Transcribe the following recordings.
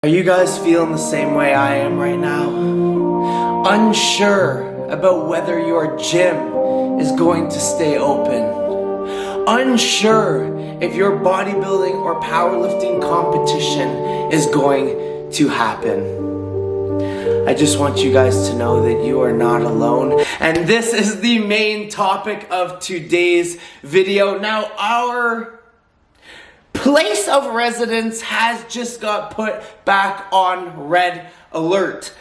Are you guys feeling the same way I am right now? Unsure about whether your gym is going to stay open. Unsure if your bodybuilding or powerlifting competition is going to happen. I just want you guys to know that you are not alone. And this is the main topic of today's video. Now, our place of residence has just got put back on red alert.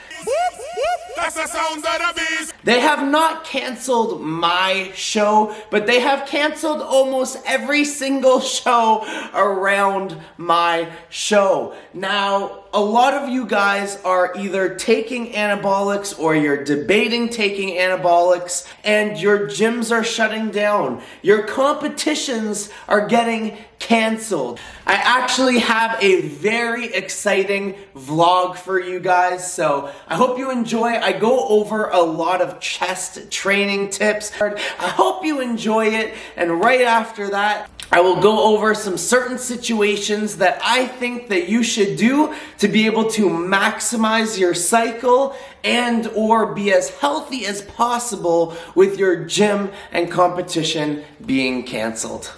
That's the sounds of the beast. They have not canceled my show, but they have canceled almost every single show around my show. Now, a lot of you guys are either taking anabolics or you're debating taking anabolics, and your gyms are shutting down. Your competitions are getting canceled. I actually have a very exciting vlog for you guys, so I hope you enjoy. I go over a lot of chest training tips. I hope you enjoy it, and right after that, I will go over some certain situations that I think that you should do to be able to maximize your cycle and or be as healthy as possible with your gym and competition being canceled.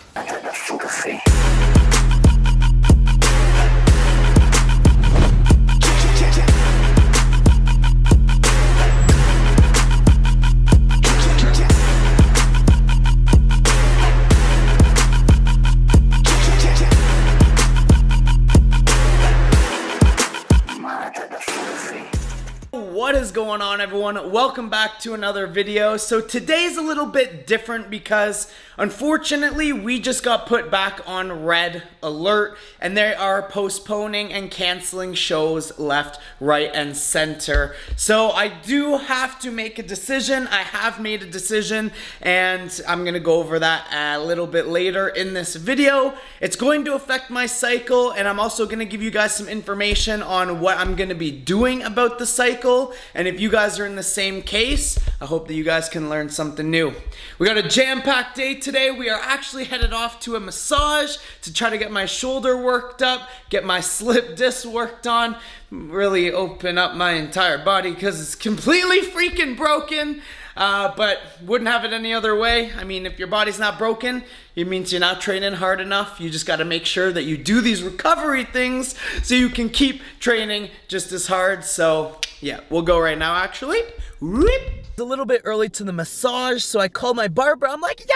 What is going on, everyone? Welcome back to another video. So today's a little bit different because unfortunately we just got put back on red alert and they are postponing and canceling shows left, right, and center. So I do have to make a decision. I have made a decision and I'm gonna go over that a little bit later in this video. It's going to affect my cycle, and I'm also gonna give you guys some information on what I'm gonna be doing about the cycle. And if you guys are in the same case, I hope that you guys can learn something new. We got a jam-packed day today. We are actually headed off to a massage to try to get my shoulder worked up, get my slip disc worked on, really open up my entire body because it's completely freaking broken. But wouldn't have it any other way. I mean, if your body's not broken, it means you're not training hard enough. You just got to make sure that you do these recovery things so you can keep training just as hard. So yeah, we'll go right now actually. It's a little bit early to the massage, so I called my barber. I'm like, yo,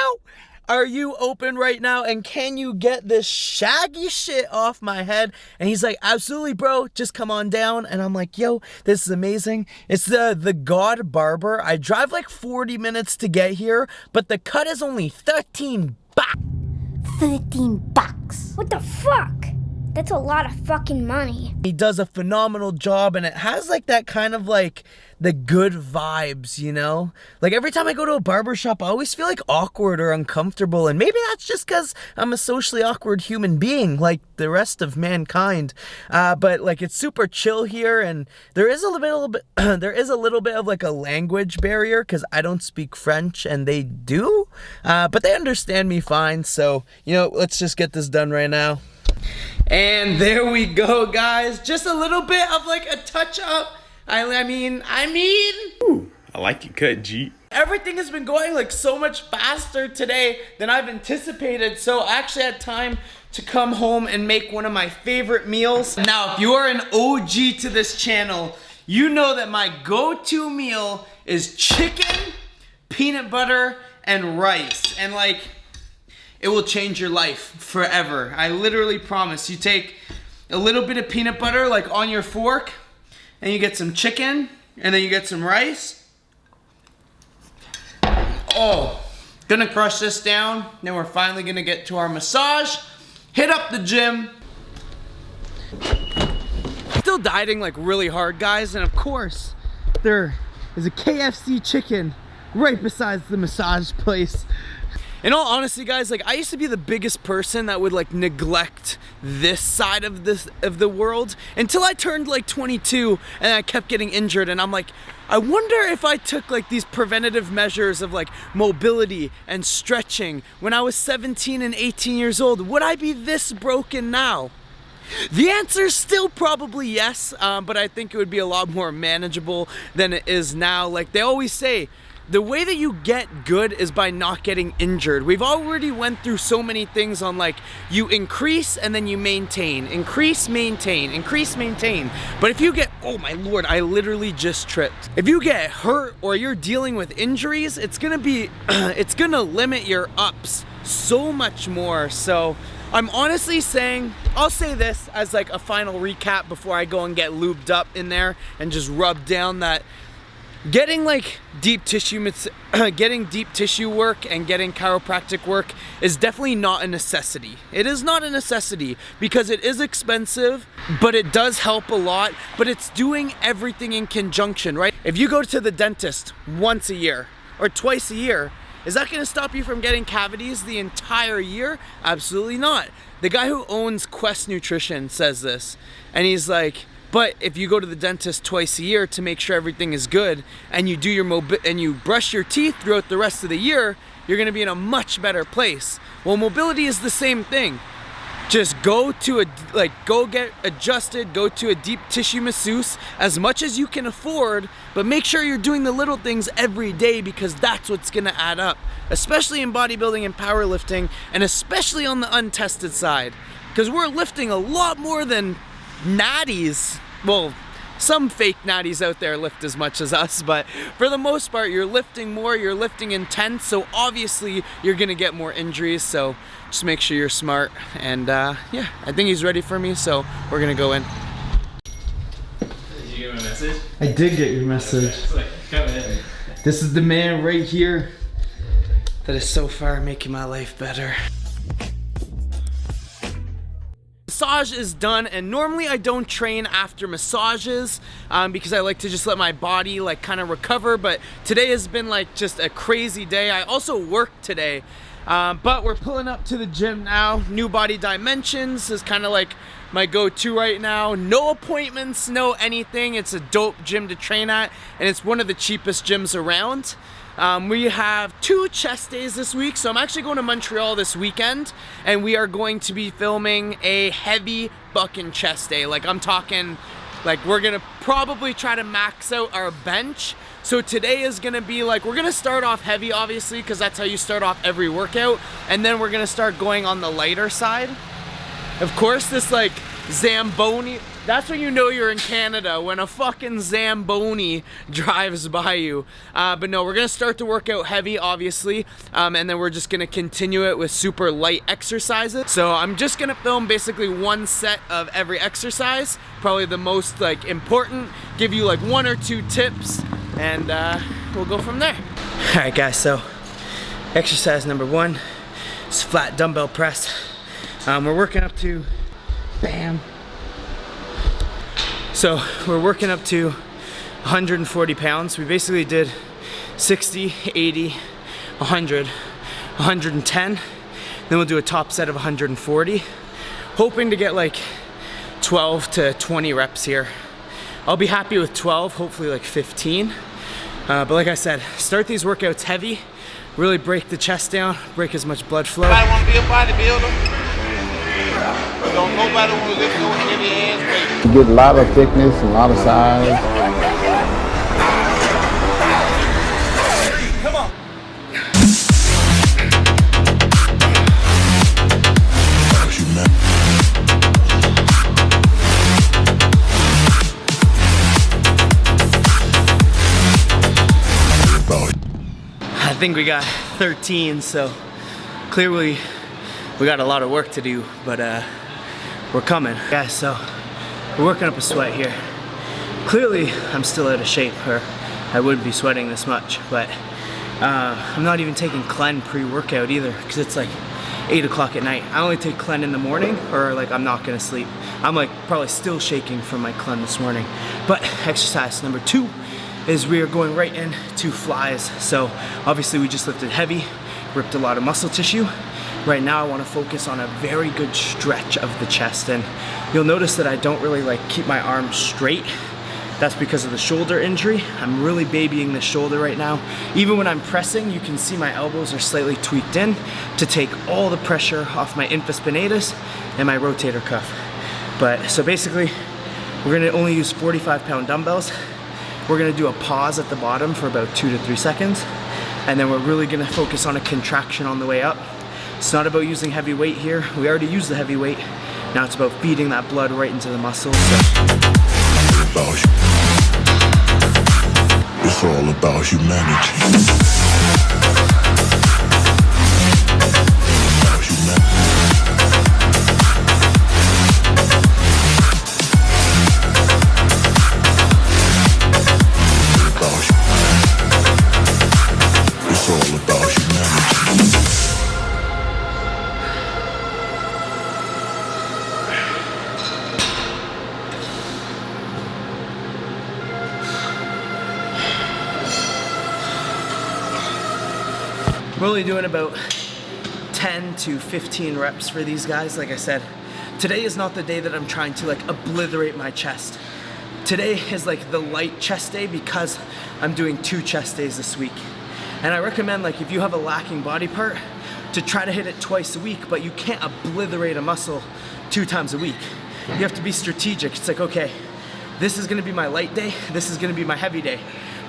are you open right now, and can you get this shaggy shit off my head? And he's like, absolutely, bro, just come on down. And I'm like, yo, this is amazing. It's the God Barber. I drive like 40 minutes to get here, but the cut is only 13 bucks. 13 bucks. What the fuck? That's a lot of fucking money. He does a phenomenal job, and it has like that kind of like the good vibes, you know? Like every time I go to a barbershop, I always feel like awkward or uncomfortable, and maybe that's just because I'm a socially awkward human being like the rest of mankind. But like it's super chill here, and there is a little bit there is a little bit of like a language barrier because I don't speak French and they do, but they understand me fine. So you know, let's just get this done right now. And there we go, guys. Just a little bit of like a touch up. I mean. Ooh, I like your cut, G. Everything has been going like so much faster today than I've anticipated. So I actually had time to come home and make one of my favorite meals. Now, if you are an OG to this channel, you know that my go-to meal is chicken, peanut butter, and rice. And like, it will change your life forever. I literally promise. You take a little bit of peanut butter like on your fork, and you get some chicken, and then you get some rice. Oh, gonna crush this down. Then we're finally gonna get to our massage, hit up the gym. Still dieting like really hard, guys, and of course, there is a KFC chicken right beside the massage place. In all honesty, guys, like I used to be the biggest person that would like neglect this side of the world until I turned like 22 and I kept getting injured, and I'm like, I wonder if I took like these preventative measures of like mobility and stretching when I was 17 and 18 years old, would I be this broken now? The answer is still probably yes, but I think it would be a lot more manageable than it is now. Like they always say, the way that you get good is by not getting injured. We've already went through so many things on like you increase and then you maintain, increase, maintain, increase, maintain. But if you get, oh my Lord, I literally just tripped. If you get hurt or you're dealing with injuries, it's gonna be, it's gonna limit your ups so much more. So I'm honestly saying, I'll say this as like a final recap before I go and get lubed up in there and just rub down that getting like deep tissue work and getting chiropractic work is definitely not a necessity. It is not a necessity because it is expensive, but it does help a lot, but it's doing everything in conjunction, right? If you go to the dentist once a year or twice a year, is that gonna stop you from getting cavities the entire year? Absolutely not. The guy who owns Quest Nutrition says this, and he's like, but if you go to the dentist twice a year to make sure everything is good and you do your and you brush your teeth throughout the rest of the year, you're gonna be in a much better place. Well, mobility is the same thing. Just go to go get adjusted, go to a deep tissue masseuse as much as you can afford, but make sure you're doing the little things every day because that's what's gonna add up, especially in bodybuilding and powerlifting, and especially on the untested side, because we're lifting a lot more than natties. Well, some fake natties out there lift as much as us, but for the most part, you're lifting more, you're lifting intense, so obviously you're gonna get more injuries, so just make sure you're smart. And yeah, I think he's ready for me, so we're gonna go in. Did you get my message? I did get your message. Okay. Come in. This is the man right here that is so far making my life better. Massage is done, and normally I don't train after massages because I like to just let my body like kind of recover, but today has been like just a crazy day. I also worked today, but we're pulling up to the gym now. New Body Dimensions is kind of like my go-to right now. No appointments, no anything. It's a dope gym to train at, and it's one of the cheapest gyms around. We have 2 chest days this week, so I'm actually going to Montreal this weekend, and we are going to be filming a heavy bucking chest day. Like I'm talking, like we're gonna probably try to max out our bench. So today is gonna be like, we're gonna start off heavy obviously, because that's how you start off every workout, and then we're gonna start going on the lighter side. Of course, this like Zamboni, that's when you know you're in Canada, when a fucking Zamboni drives by you. But no, we're gonna start the workout heavy, obviously, and then we're just gonna continue it with super light exercises. So I'm just gonna film basically 1 set of every exercise, probably the most like important, give you like 1 or 2 tips, and we'll go from there. All right, guys, so exercise number 1 is flat dumbbell press. We're working up to, bam. So we're working up to 140 pounds. We basically did 60, 80, 100, 110. Then we'll do a top set of 140. Hoping to get like 12 to 20 reps here. I'll be happy with 12, hopefully like 15. But like I said, start these workouts heavy, really break the chest down, break as much blood flow. Nobody want to be a bodybuilder? Don't nobody want to lift no heavy ass weight. You get a lot of thickness and a lot of size. Come on. I think we got 13, so clearly we got a lot of work to do, but we're coming. Guys, so we're working up a sweat here. Clearly I'm still out of shape, or I wouldn't be sweating this much, but I'm not even taking Clen pre-workout either, because it's like 8 o'clock at night. I only take Clen in the morning, or like I'm not gonna sleep. I'm like probably still shaking from my Clen this morning. But exercise number 2 is we are going right into flies. So obviously we just lifted heavy, ripped a lot of muscle tissue. Right now I want to focus on a very good stretch of the chest, and you'll notice that I don't really like keep my arms straight. That's because of the shoulder injury. I'm really babying the shoulder right now. Even when I'm pressing, you can see my elbows are slightly tweaked in to take all the pressure off my infraspinatus and my rotator cuff. But so basically, we're gonna only use 45-pound dumbbells. We're gonna do a pause at the bottom for about 2 to 3 seconds. And then we're really gonna focus on a contraction on the way up. It's not about using heavy weight here. We already used the heavy weight. Now it's about feeding that blood right into the muscles. It's all about humanity. We're only doing about 10 to 15 reps for these guys. Like I said, today is not the day that I'm trying to like obliterate my chest. Today is like the light chest day because I'm doing 2 chest days this week. And I recommend, like, if you have a lacking body part, to try to hit it twice a week, but you can't obliterate a muscle 2 times a week. You have to be strategic. It's like, okay, this is gonna be my light day, this is gonna be my heavy day.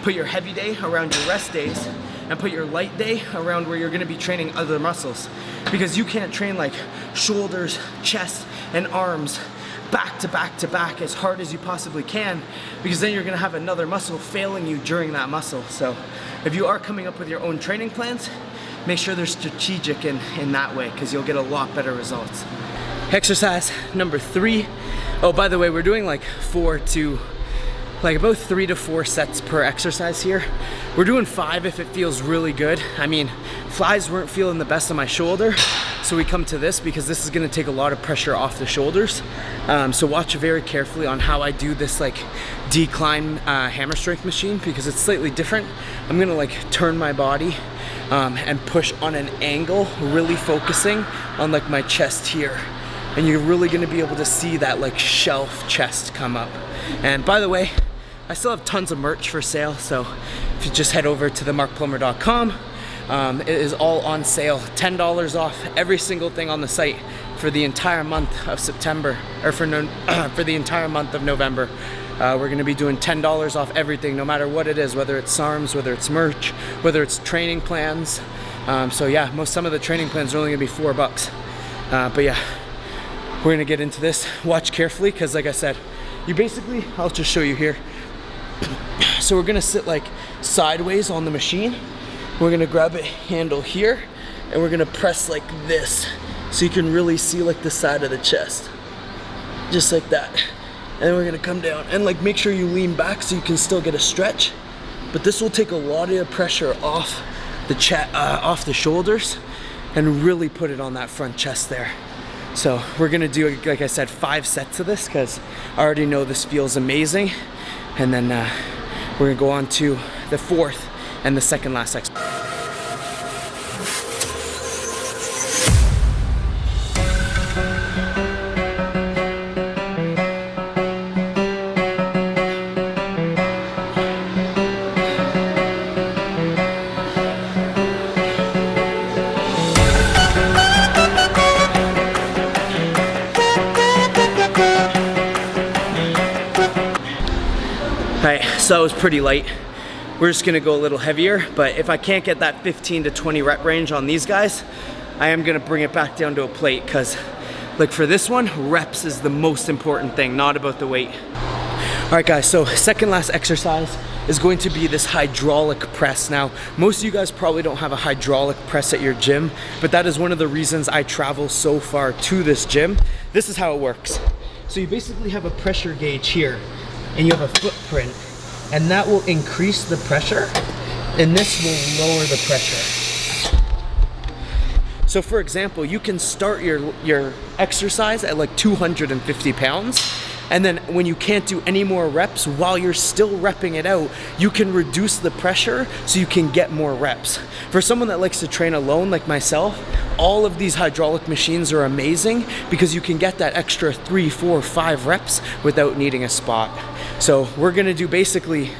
Put your heavy day around your rest days and put your light day around where you're gonna be training other muscles. Because you can't train like shoulders, chest, and arms back to back to back as hard as you possibly can, because then you're gonna have another muscle failing you during that muscle. So if you are coming up with your own training plans, make sure they're strategic in that way, because you'll get a lot better results. Exercise number 3. Oh, by the way, we're doing like about 3 to 4 sets per exercise here. We're doing 5 if it feels really good. I mean, flies weren't feeling the best on my shoulder, so we come to this because this is gonna take a lot of pressure off the shoulders. So watch very carefully on how I do this like decline hammer strength machine, because it's slightly different. I'm gonna like turn my body and push on an angle, really focusing on like my chest here. And you're really gonna be able to see that like shelf chest come up. And by the way, I still have tons of merch for sale, so if you just head over to themarkplumber.com, it is all on sale. $10 off every single thing on the site for the entire month of September, or for the entire month of November. We're gonna be doing $10 off everything, no matter what it is, whether it's SARMs, whether it's merch, whether it's training plans. So yeah, some of the training plans are only gonna be $4. But yeah, we're gonna get into this. Watch carefully, because like I said, you basically, I'll just show you here. So we're gonna sit like sideways on the machine. We're gonna grab a handle here and we're gonna press like this, so you can really see like the side of the chest, just like that. And then we're gonna come down and like make sure you lean back so you can still get a stretch. But this will take a lot of pressure off the chest, off the shoulders, and really put it on that front chest there. So we're gonna do, like I said, 5 sets of this, because I already know this feels amazing. And then we're gonna go on to the 4th and the second last exercise. Alright, so it was pretty light. We're just gonna go a little heavier, but if I can't get that 15 to 20 rep range on these guys, I am gonna bring it back down to a plate, because like for this one, reps is the most important thing, not about the weight. Alright guys, so second last exercise is going to be this hydraulic press. Now, most of you guys probably don't have a hydraulic press at your gym, but that is one of the reasons I travel so far to this gym. This is how it works. So you basically have a pressure gauge here, and you have a footprint, and that will increase the pressure, and this will lower the pressure. So for example, you can start your exercise at like 250 pounds, and then when you can't do any more reps, while you're still repping it out, you can reduce the pressure so you can get more reps. For someone that likes to train alone like myself, all of these hydraulic machines are amazing, because you can get that extra 3, 4, 5 reps without needing a spot. So we're gonna do basically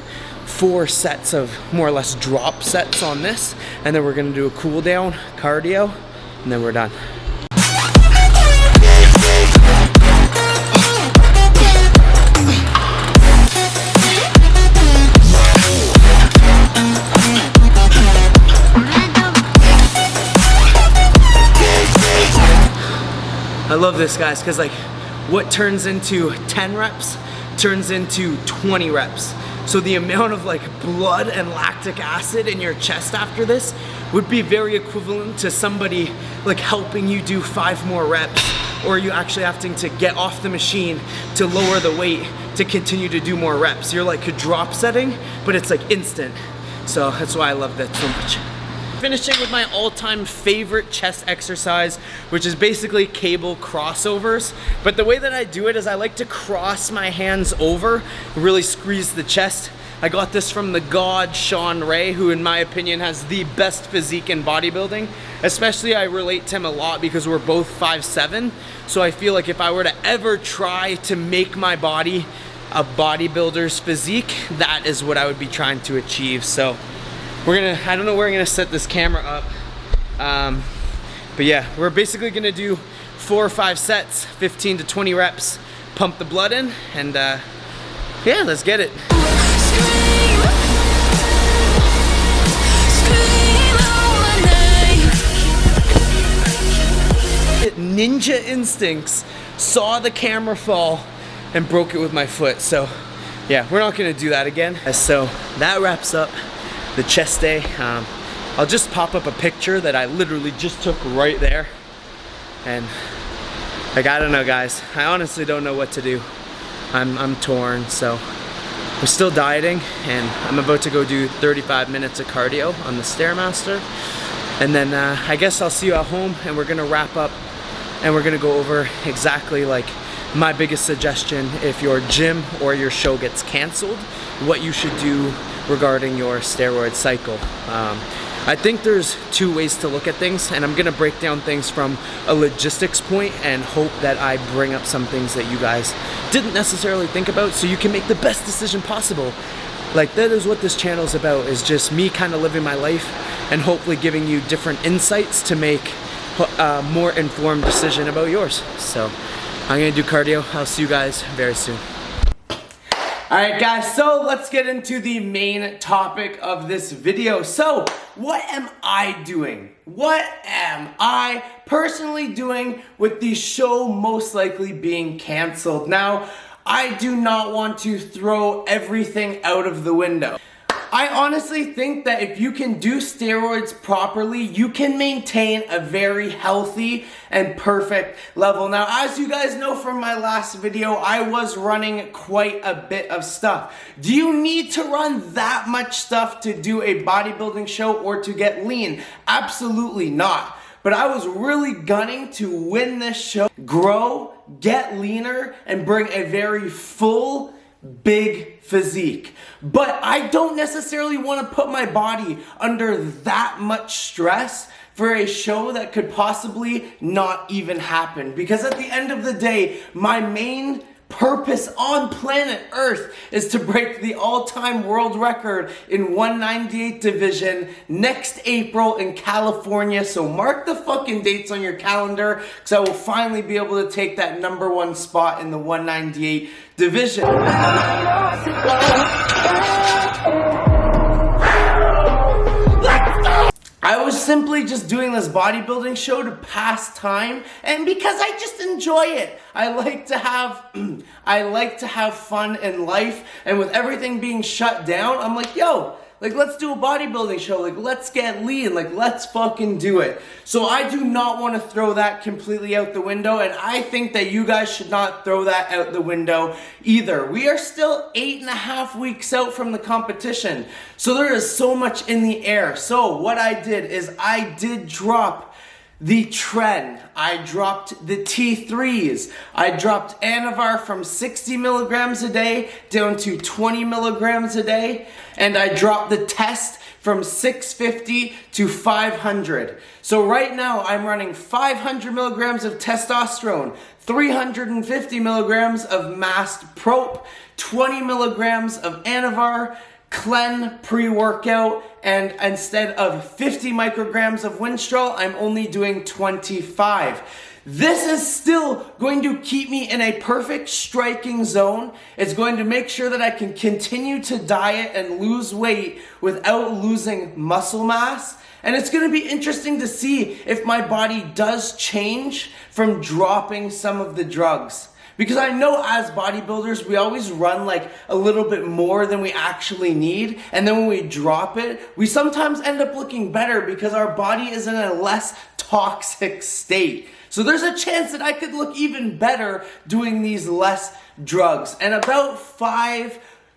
4 sets of more or less drop sets on this, and then we're gonna do a cool down cardio, and then we're done. love this, guys, because like what turns into 10 reps turns into 20 reps. So the amount of like blood and lactic acid in your chest after this would be very equivalent to somebody like helping you do 5 more reps, or you actually having to get off the machine to lower the weight to continue to do more reps. You're like drop setting, but it's like instant. So that's why I love that so much. Finishing with my all-time favorite chest exercise, which is basically cable crossovers. But the way that I do it is I like to cross my hands over, really squeeze the chest. I got this from the god Sean Ray, who in my opinion has the best physique in bodybuilding. Especially I relate to him a lot because we're both 5'7". So I feel like if I were to ever try to make my body a bodybuilder's physique, that is what I would be trying to achieve. So I don't know where I'm gonna set this camera up. But yeah, we're basically gonna do 4 or 5 sets, 15 to 20 reps, pump the blood in, and yeah, let's get it. Ninja instincts, saw the camera fall and broke it with my foot. So yeah, we're not gonna do that again. So that wraps up the chest day. I'll just pop up a picture that I literally just took right there. And like, I don't know, guys. I honestly don't know what to do. I'm torn. So we're still dieting, and I'm about to go do 35 minutes of cardio on the Stairmaster. And then I guess I'll see you at home, and we're gonna wrap up, and we're gonna go over exactly like my biggest suggestion if your gym or your show gets canceled, what you should do regarding your steroid cycle. I think there's 2 ways to look at things, and I'm gonna break down things from a logistics point and hope that I bring up some things that you guys didn't necessarily think about so you can make the best decision possible. Like, that is what this channel is about, is just me kind of living my life and hopefully giving you different insights to make a more informed decision about yours. So I'm gonna do cardio. I'll see you guys very soon. Alright guys, so let's get into the main topic of this video. So, what am I doing? What am I personally doing with the show most likely being canceled? Now, I do not want to throw everything out of the window. I honestly think that if you can do steroids properly, you can maintain a very healthy and perfect level. Now, as you guys know from my last video, I was running quite a bit of stuff. Do you need to run that much stuff to do a bodybuilding show or to get lean? Absolutely not. But I was really gunning to win this show, grow, get leaner, and bring a very full, big physique. But I don't necessarily want to put my body under that much stress for a show that could possibly not even happen. Because at the end of the day, my main purpose on planet Earth is to break the all-time world record in 198 division next April in California. So mark the fucking dates on your calendar, because I will finally be able to take that #1 spot in the 198 division. I was simply just doing this bodybuilding show to pass time, and because I just enjoy it. I like to have fun in life, and with everything being shut down, I'm like, yo, like, let's do a bodybuilding show, like, let's get lean, like, let's fucking do it. So I do not want to throw that completely out the window, and I think that you guys should not throw that out the window either. We are still 8.5 weeks out from the competition, so there is so much in the air. So what I did is I did drop the trend. I dropped the T3s. I dropped Anavar from 60 milligrams a day down to 20 milligrams a day. And I dropped the test from 650 to 500. So right now I'm running 500 milligrams of testosterone, 350 milligrams of masked prop, 20 milligrams of Anavar, Clen pre-workout, and instead of 50 micrograms of Winstrol, I'm only doing 25. This is still going to keep me in a perfect striking zone. It's going to make sure that I can continue to diet and lose weight without losing muscle mass. And it's going to be interesting to see if my body does change from dropping some of the drugs. Because I know as bodybuilders, we always run like a little bit more than we actually need. And then when we drop it, we sometimes end up looking better because our body is in a less toxic state. So there's a chance that I could look even better doing these less drugs. And about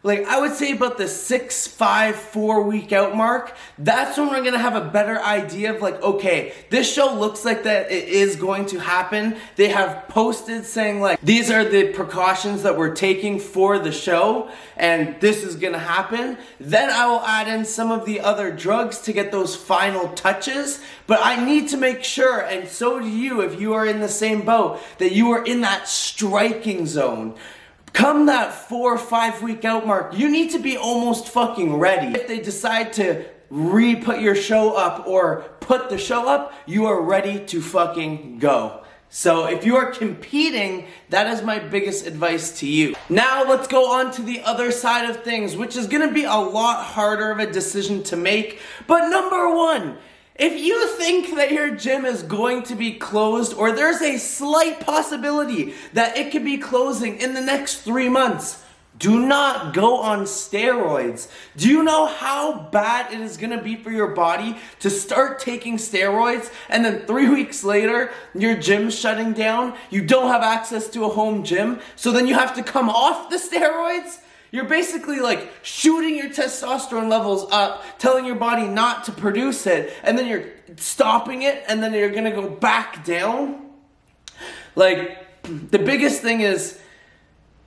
I would say about the 6, 5, 4 week out mark, that's when we're gonna have a better idea of like, okay, this show looks like that it is going to happen. They have posted saying like, these are the precautions that we're taking for the show, and this is gonna happen. Then I will add in some of the other drugs to get those final touches, but I need to make sure, and so do you if you are in the same boat, that you are in that striking zone. Come that 4 or 5 week out mark, you need to be almost fucking ready. If they decide to re-put your show up or put the show up, you are ready to fucking go. So if you are competing, that is my biggest advice to you. Now let's go on to the other side of things, which is gonna be a lot harder of a decision to make. But number one, if you think that your gym is going to be closed, or there's a slight possibility that it could be closing in the next 3 months, do not go on steroids. Do you know how bad it is gonna be for your body to start taking steroids and then 3 weeks later, your gym's shutting down, you don't have access to a home gym, so then you have to come off the steroids? You're basically like shooting your testosterone levels up, telling your body not to produce it, and then you're stopping it, and then you're gonna go back down. Like, the biggest thing is,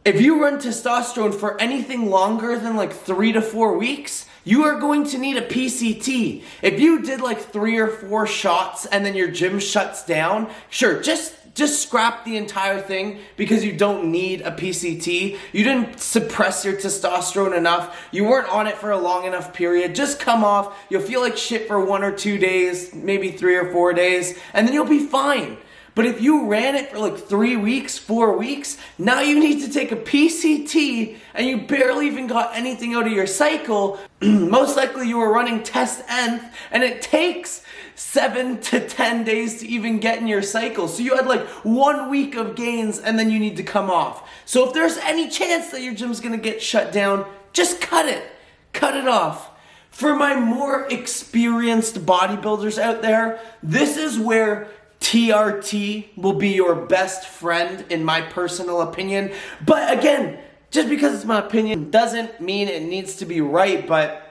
if you run testosterone for anything longer than like 3 to 4 weeks, you are going to need a PCT. If you did like 3 or 4 shots and then your gym shuts down, sure, just scrap the entire thing because you don't need a PCT. You didn't suppress your testosterone enough. You weren't on it for a long enough period. Just come off. You'll feel like shit for 1 or 2 days, maybe 3 or 4 days, and then you'll be fine. But if you ran it for like 3 weeks, 4 weeks, now you need to take a PCT and you barely even got anything out of your cycle. Most likely you were running test nth, and it takes 7 to 10 days to even get in your cycle. So you had like 1 week of gains and then you need to come off. So if there's any chance that your gym's gonna get shut down, just cut it. Cut it off. For my more experienced bodybuilders out there, this is where TRT will be your best friend, in my personal opinion. But again, just because it's my opinion doesn't mean it needs to be right. But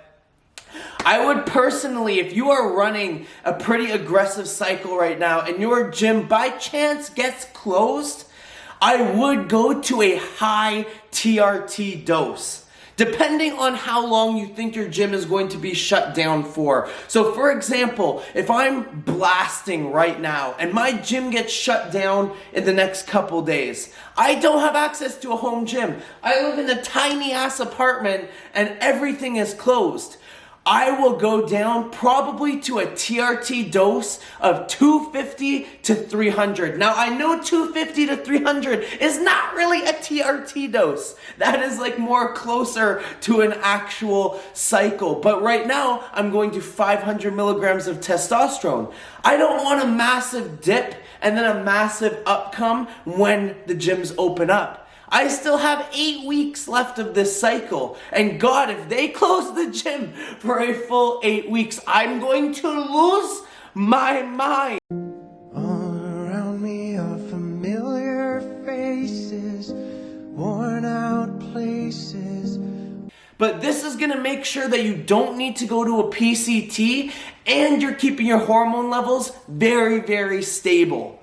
I would personally, if you are running a pretty aggressive cycle right now and your gym by chance gets closed, I would go to a high TRT dose, depending on how long you think your gym is going to be shut down for. So for example, if I'm blasting right now and my gym gets shut down in the next couple days, I don't have access to a home gym. I live in a tiny ass apartment and everything is closed. I will go down probably to a TRT dose of 250 to 300. Now I know 250 to 300 is not really a TRT dose. That is like more closer to an actual cycle. But right now I'm going to 500 milligrams of testosterone. I don't want a massive dip and then a massive upcome when the gyms open up. I still have 8 weeks left of this cycle. And God, if they close the gym for a full 8 weeks, I'm going to lose my mind. All around me are familiar faces, worn out places. But this is gonna make sure that you don't need to go to a PCT and you're keeping your hormone levels very, very stable.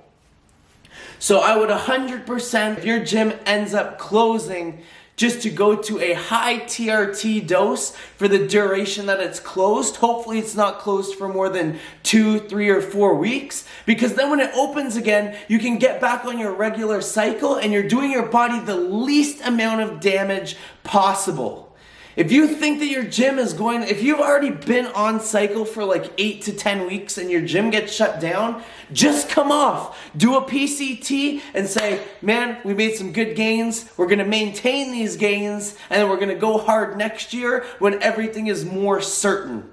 So I would 100%, if your gym ends up closing, just to go to a high TRT dose for the duration that it's closed. Hopefully it's not closed for more than 2, 3, or 4 weeks, because then when it opens again, you can get back on your regular cycle and you're doing your body the least amount of damage possible. If you think that your gym is going, if you've already been on cycle for like 8 to 10 weeks and your gym gets shut down, just come off. Do a PCT and say, man, we made some good gains. We're going to maintain these gains and then we're going to go hard next year when everything is more certain.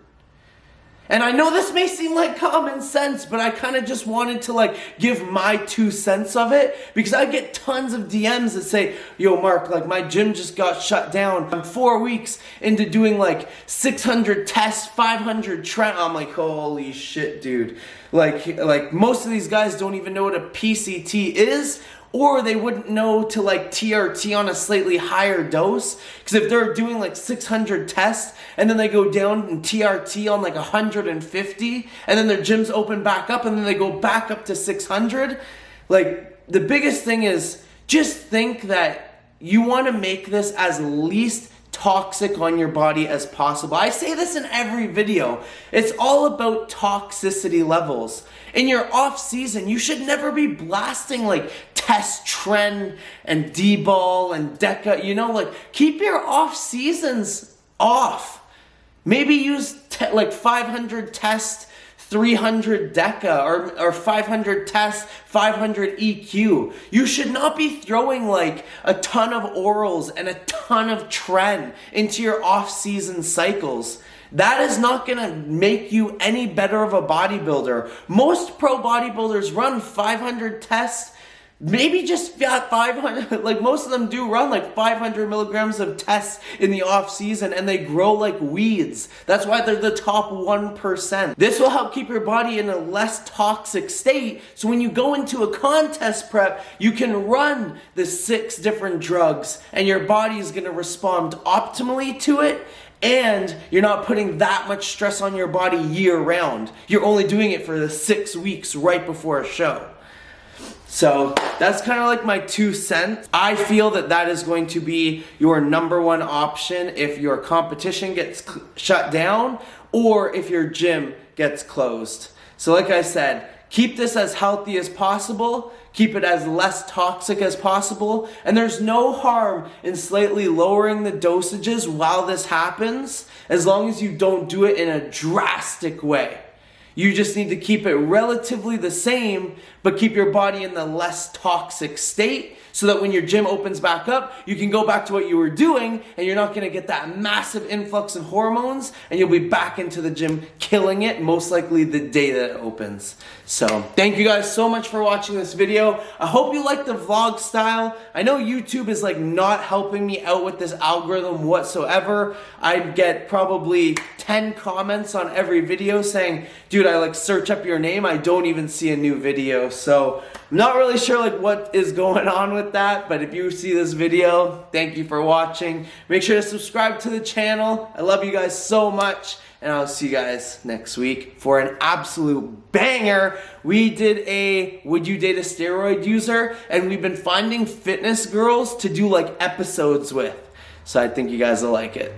And I know this may seem like common sense, but I kind of just wanted to like give my 2 cents of it, because I get tons of DMs that say, yo Mark, like my gym just got shut down. I'm 4 weeks into doing like 600 tests, 500 tread. I'm like, holy shit, dude. Like most of these guys don't even know what a PCT is, or they wouldn't know to like TRT on a slightly higher dose. Because if they're doing like 600 tests and then they go down and TRT on like 150 and then their gyms open back up and then they go back up to 600, like the biggest thing is just think that you want to make this as least toxic on your body as possible. I say this in every video. It's all about toxicity levels. In your off season, you should never be blasting like test trend and D-ball and deca, you know, like keep your off seasons off. Maybe use like 500 test, 300 deca, or 500 test, 500 EQ. You should not be throwing like a ton of orals and a ton of tren into your off-season cycles. That is not going to make you any better of a bodybuilder. Most pro bodybuilders run 500 tests, maybe just 500, like most of them do run like 500 milligrams of tests in the off season, and they grow like weeds. That's why they're the top 1%. This will help keep your body in a less toxic state, so when you go into a contest prep, you can run the 6 different drugs and your body is going to respond optimally to it. And you're not putting that much stress on your body year round. You're only doing it for the 6 weeks right before a show. So that's kind of like my 2 cents. I feel that that is going to be your #1 option if your competition gets shut down or if your gym gets closed. So like I said, keep this as healthy as possible. Keep it as less toxic as possible. And there's no harm in slightly lowering the dosages while this happens, as long as you don't do it in a drastic way. You just need to keep it relatively the same, but keep your body in the less toxic state so that when your gym opens back up, you can go back to what you were doing and you're not gonna get that massive influx of hormones and you'll be back into the gym killing it, most likely the day that it opens. So thank you guys so much for watching this video. I hope you like the vlog style. I know YouTube is like not helping me out with this algorithm whatsoever. I get probably 10 comments on every video saying, dude, I like search up your name, I don't even see a new video. So I'm not really sure like what is going on with that, but if you see this video, thank you for watching. Make sure to subscribe to the channel. I love you guys so much, and I'll see you guys next week for an absolute banger. We did a Would You Date a Steroid User, and we've been finding fitness girls to do like episodes with. So I think you guys will like it.